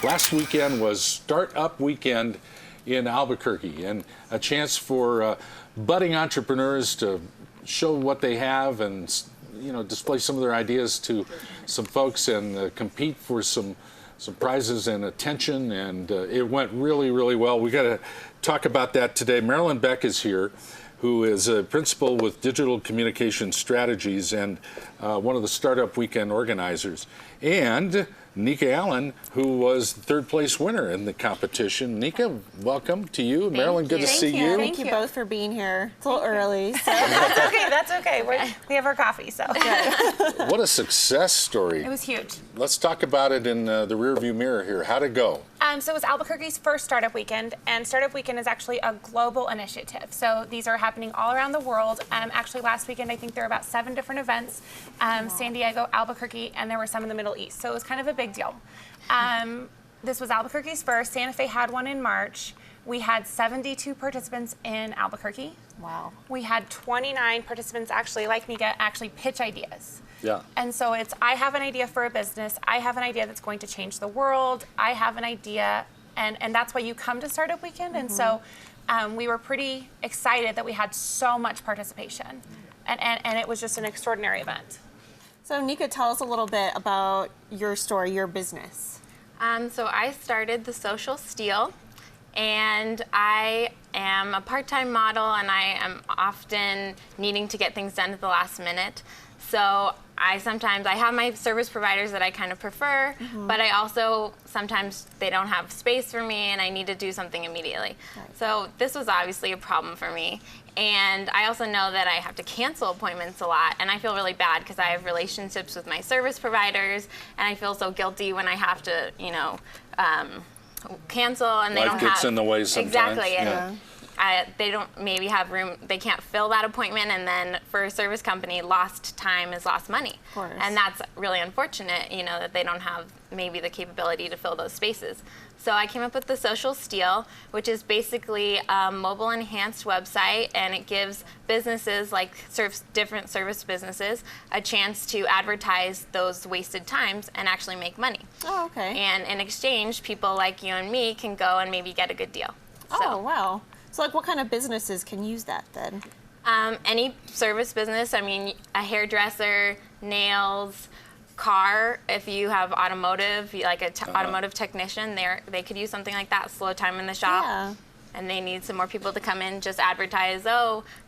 Last weekend was Startup Weekend in Albuquerque, and a chance for budding entrepreneurs to show what they have and display some of their ideas to some folks and compete for some prizes and attention, and it went really, really well. We got to talk about that today. Maralyn Beck is here, who is a principal with Digital Communication Strategies and one of the Startup Weekend organizers, and Nyika Allen, who was the third place winner in the competition. Nyika, welcome to you. Maralyn, good to see you. Thank you both for being here. It's a little early. So. That's okay. We have our coffee, so. What a success story. It was huge. Let's talk about it in the rearview mirror here. How'd it go? So it was Albuquerque's first Startup Weekend, and Startup Weekend is actually a global initiative. So these are happening all around the world. Actually, last weekend, I think there were about 7 different events, San Diego, Albuquerque, and there were some in the Middle East. So it was kind of a big deal. This was Albuquerque's first. Santa Fe had one in March. We had 72 participants in Albuquerque. Wow. We had 29 participants actually, like Nyika, actually pitch ideas. Yeah. And so it's, I have an idea for a business. I have an idea that's going to change the world. I have an idea, and that's why you come to Startup Weekend. And so we were pretty excited that we had so much participation. And it was just an extraordinary event. So Nyika, tell us a little bit about your story, your business. So I started the Social Steal, and I am a part-time model, and I am often needing to get things done at the last minute. So I have my service providers that I kind of prefer, but I also, sometimes they don't have space for me and I need to do something immediately. Right. So this was obviously a problem for me. And I also know that I have to cancel appointments a lot, and I feel really bad because I have relationships with my service providers, and I feel so guilty when I have to, cancel and they Life don't have. Life gets in the way sometimes. Exactly. Yeah. And they don't maybe have room, they can't fill that appointment, and then for a service company, lost time is lost money. Of course. And that's really unfortunate, that they don't have maybe the capability to fill those spaces. So I came up with the Social Steal, which is basically a mobile enhanced website, and it gives businesses like different service businesses a chance to advertise those wasted times and actually make money. Oh, okay. And in exchange, people like you and me can go and maybe get a good deal. Oh, wow. So like what kind of businesses can use that then? Any service business, a hairdresser, nails, car, if you have automotive, like an automotive technician, they could use something like that, slow time in the shop. Yeah. And they need some more people to come in, just advertise,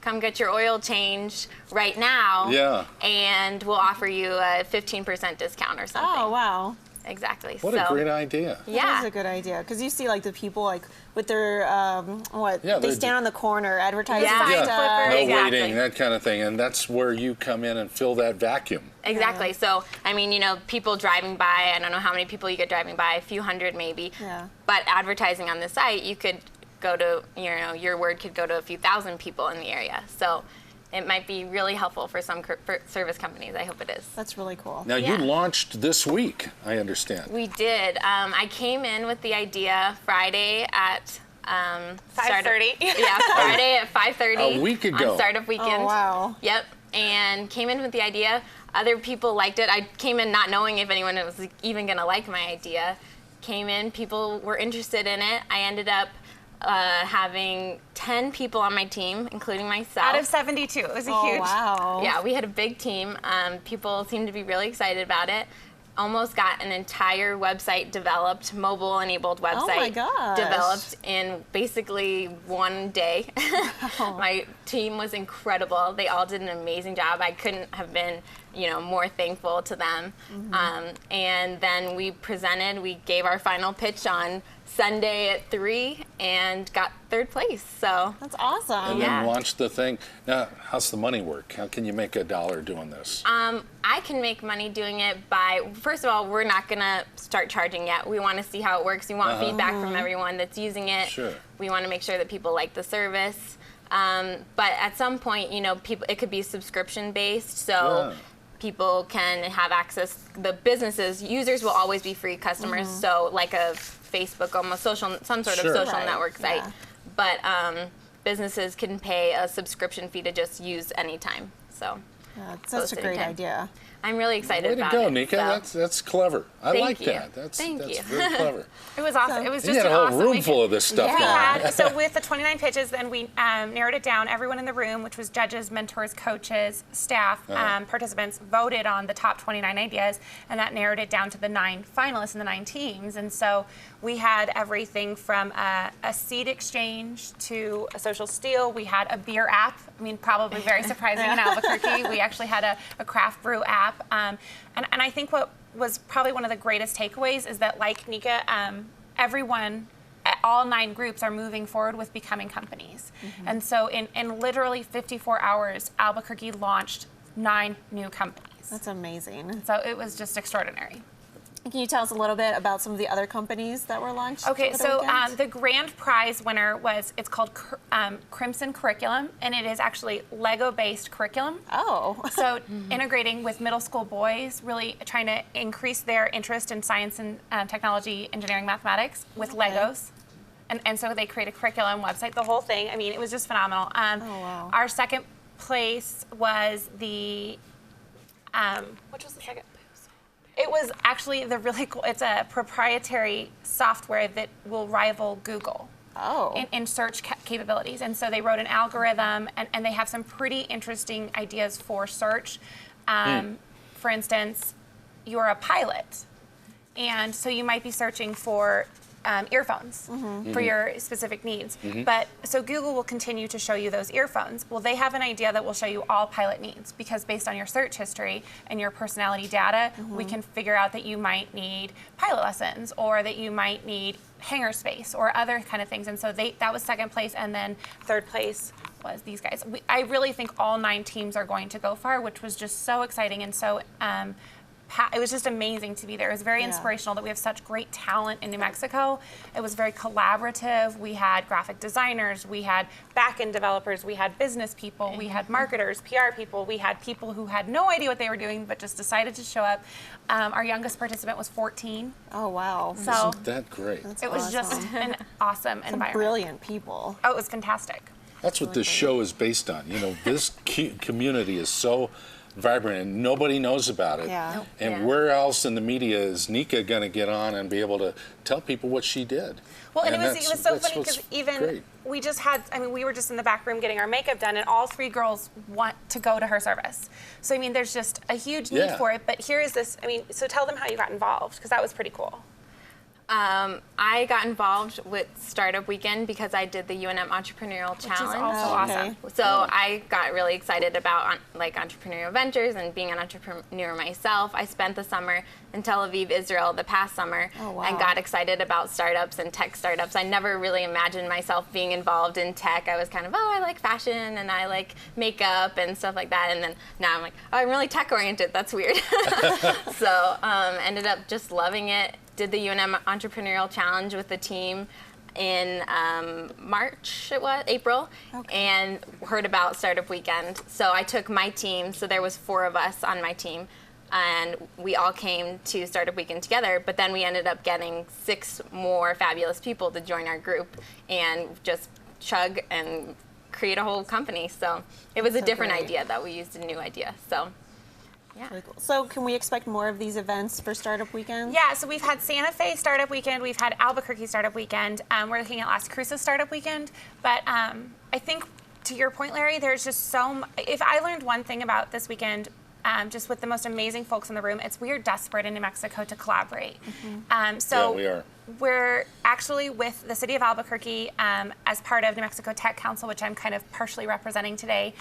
come get your oil changed right now. Yeah. And we'll offer you a 15% discount or something. Oh, wow. Exactly. What a great idea. Yeah. That is a good idea. Because you see like the people with their, Yeah, they stand on the corner advertising Yeah. stuff. No Exactly. waiting, that kind of thing. And that's where you come in and fill that vacuum. Exactly. So, people driving by, I don't know how many people you get driving by, a few hundred maybe. Yeah. But advertising on the site, you could go to, your word could go to a few thousand people in the area. So it might be really helpful for some service companies. I hope it is. That's really cool. Now, you launched this week, I understand. We did. I came in with the idea Friday at 5:30. Yeah, Friday at 5:30. A week ago. On Startup Weekend. Oh, wow. Yep. And came in with the idea. Other people liked it. I came in not knowing if anyone was even going to like my idea. Came in, people were interested in it. I ended up having 10 people on my team, including myself. Out of 72. It was a huge. Wow. Yeah, we had a big team. People seemed to be really excited about it. Almost got an entire website developed, mobile-enabled website. Oh my gosh. Developed in basically one day. My team was incredible. They all did an amazing job. I couldn't have been, more thankful to them. And then we gave our final pitch on Sunday at 3 and got 3rd place. So that's awesome. And then launched the thing. Now, how's the money work? How can you make $1 doing this? I can make money doing it by, first of all, we're not going to start charging yet. We want to see how it works. We want feedback from everyone that's using it. Sure. We want to make sure that people like the service. But at some point, it could be subscription based. So people can have access. The businesses, users will always be free customers. So like a Facebook, almost some sort of social network site. Yeah. But businesses can pay a subscription fee to just use anytime. So That's such a great idea. I'm really excited Way to about go, it. Nika. So. That's clever. I Thank like you. that. That's Thank you. very clever. It was awesome. It was You just had a an whole awesome room weekend. full of this stuff We going on. had, so with the 29 pitches, then we narrowed it down. Everyone in the room, which was judges, mentors, coaches, staff, participants, voted on the top 29 ideas, and that narrowed it down to the 9 finalists and the 9 teams. And so we had everything from a seed exchange to a social steal. We had a beer app. I mean, probably very surprising in Albuquerque. We actually had a craft brew app. And I think what was probably one of the greatest takeaways is that, like Nyika, everyone, all 9 groups are moving forward with becoming companies. And so in literally 54 hours, Albuquerque launched 9 new companies. That's amazing. So it was just extraordinary. Can you tell us a little bit about some of the other companies that were launched? Okay, over the so weekend? the grand prize winner it's called Crimson Curriculum, and it is actually Lego-based curriculum. Oh. So integrating with middle school boys, really trying to increase their interest in science and technology, engineering, mathematics with Legos. And so they create a curriculum website, the whole thing. I mean, it was just phenomenal. wow. Our second place was which was the second? It was actually the really cool, it's a proprietary software that will rival Google. Oh. In search capabilities. And so they wrote an algorithm, and they have some pretty interesting ideas for search. For instance, you're a pilot, and so you might be searching for earphones for your specific needs. But so Google will continue to show you those earphones. Well, they have an idea that will show you all pilot needs, because based on your search history and your personality data, we can figure out that you might need pilot lessons, or that you might need hangar space, or other kind of things. And so that was second place, and then third place was these guys. I really think all 9 teams are going to go far, which was just so exciting, and so it was just amazing to be there. It was very inspirational that we have such great talent in New Mexico. It was very collaborative. We had graphic designers, we had back-end developers, we had business people, we had marketers, PR people, we had people who had no idea what they were doing but just decided to show up. Our youngest participant was 14. Oh, wow. So Isn't that great? it was just an awesome environment. Brilliant people. Oh, it was fantastic. That's what this show is based on. You know, this community is so vibrant and nobody knows about it. Yeah. And where else in the media is Nyika going to get on and be able to tell people what she did? Well, and it that's- was so that's funny what's because even great. we just had, I mean, we were just in the back room getting our makeup done, and all 3 girls want to go to her service. So, I mean, there's just a huge need for it. But here is this, I mean, so tell them how you got involved, because that was pretty cool. I got involved with Startup Weekend because I did the UNM Entrepreneurial Challenge. Which is also awesome. So I got really excited about like entrepreneurial ventures and being an entrepreneur myself. I spent the summer in Tel Aviv, Israel, the past summer, and got excited about startups and tech startups. I never really imagined myself being involved in tech. I was kind of, I like fashion and I like makeup and stuff like that. And then now I'm like, I'm really tech oriented. That's weird. So ended up just loving it. Did the UNM Entrepreneurial Challenge with the team in April, and heard about Startup Weekend. So I took my team, so there was 4 of us on my team, and we all came to Startup Weekend together, but then we ended up getting 6 more fabulous people to join our group and just chug and create a whole company. So it was a different idea that we used, a new idea. So. Yeah. Really cool. So can we expect more of these events for Startup Weekend? Yeah, so we've had Santa Fe Startup Weekend, we've had Albuquerque Startup Weekend, we're looking at Las Cruces Startup Weekend, but I think to your point, Larry, there's just if I learned one thing about this weekend, just with the most amazing folks in the room, we are desperate in New Mexico to collaborate. So yeah, we are. We're actually with the city of Albuquerque as part of New Mexico Tech Council, which I'm kind of partially representing today.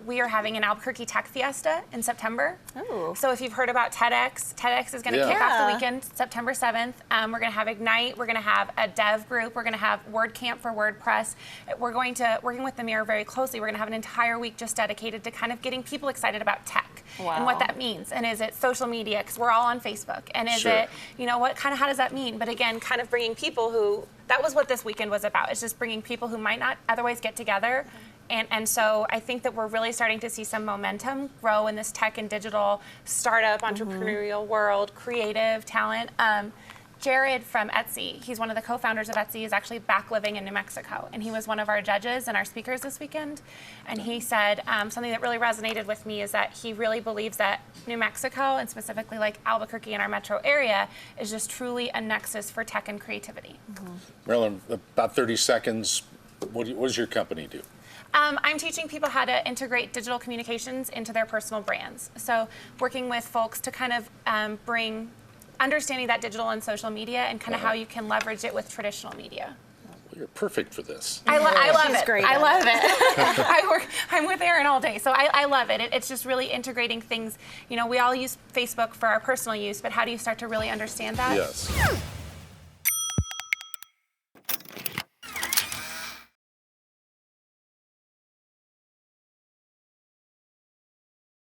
We are having an Albuquerque Tech Fiesta in September. Ooh. So if you've heard about TEDx is going to kick off the weekend, September 7th. We're going to have Ignite. We're going to have a dev group. We're going to have WordCamp for WordPress. We're going to, working with the Mirror very closely, we're going to have an entire week just dedicated to kind of getting people excited about tech and what that means. And is it social media? Because we're all on Facebook. And is it, you know, how does that mean? But again, kind of bringing people who, that was what this weekend was about. It's just bringing people who might not otherwise get together. And so I think that we're really starting to see some momentum grow in this tech and digital startup, entrepreneurial world, creative talent. Jared from Etsy, he's one of the co-founders of Etsy, is actually back living in New Mexico. And he was one of our judges and our speakers this weekend. And he said something that really resonated with me is that he really believes that New Mexico, and specifically like Albuquerque in our metro area, is just truly a nexus for tech and creativity. Maralyn, about 30 seconds, what does your company do? I'm teaching people how to integrate digital communications into their personal brands. So working with folks to kind of bring understanding that digital and social media and kind of how you can leverage it with traditional media. Well, you're perfect for this. I love She's it. great I at love it. I'm with Erin all day, so I love it. It's just really integrating things. You know, we all use Facebook for our personal use, but how do you start to really understand that? Yes.